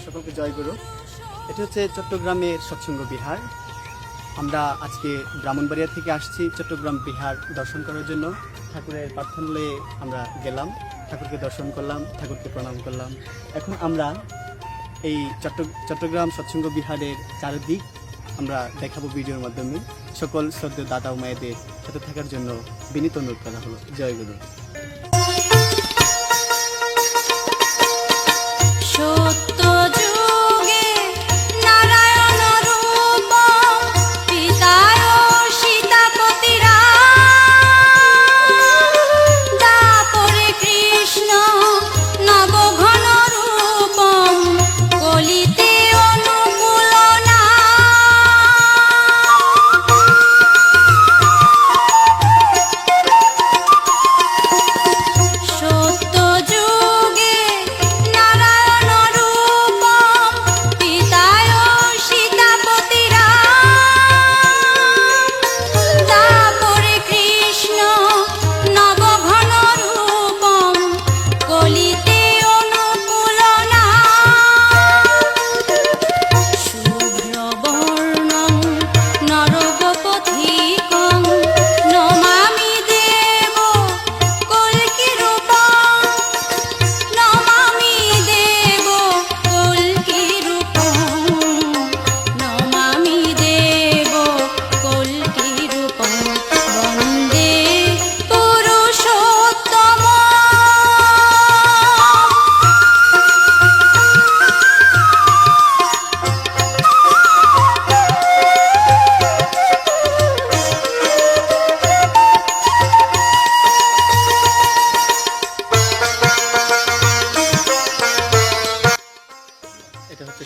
সকলকে জয় গুরু। এটি হচ্ছে চট্টগ্রামের সৎসঙ্গ বিহার। আমরা আজকে ব্রাহ্মণবাড়িয়া থেকে আসছি চট্টগ্রাম বিহার দর্শন করার জন্য। ঠাকুরের প্রার্থনালয়ে আমরা গেলাম, ঠাকুরকে দর্শন করলাম, ঠাকুরকে প্রণাম করলাম। এখন আমরা এই চট্টগ্রাম সৎসঙ্গ বিহারের চারিদিক আমরা দেখাবো ভিডিওর মাধ্যমে। সকল শ্রদ্ধেয় দাদা ও মায়েদের সাথে থাকার জন্য বিনীত অনুরোধ করা হলো। জয় গুরু।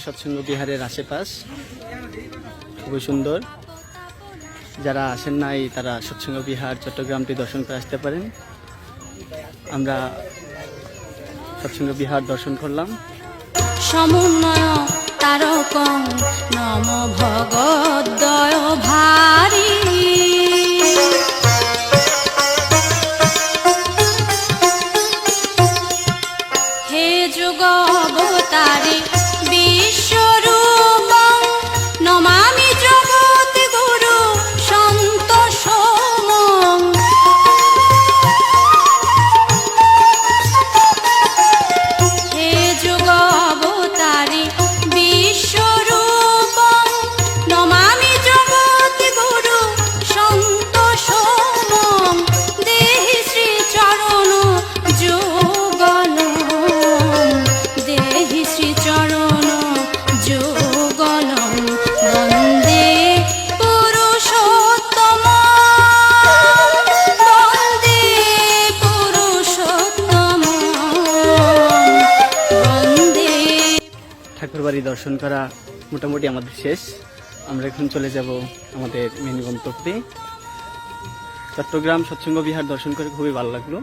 সৎসঙ্গ বিহারের আশেপাশ খুবই সুন্দর। যারা আসেন নাই তারা সৎসঙ্গ বিহার চট্টগ্রামটি দর্শন করে আসতে পারেন। আমরা সৎসঙ্গ বিহার দর্শন করলাম। সমন্বয় তারকং নম ভগদয় ভারী হে যুগ অবতারী বিশ্বরূপং নমামি জগৎ গুরু সন্তোষমং হে যুগ অবতারী বিশ্বরূপং নমামি জগৎ গুরু সন্তোষমং দেহি শ্রী চরণ যুগল দেহি শ্রী চরণ যুগলং বন্দে পুরুষোত্তম বন্দে পুরুষোত্তম বন্দে। ঠাকুরবাড়ি দর্শন করা মোটামুটি আমাদের শেষ। আমরা এখন চলে যাব আমাদের মেন গন্তব্যে। চট্টগ্রাম সৎসঙ্গ বিহার দর্শন করে খুবই ভালো লাগলো।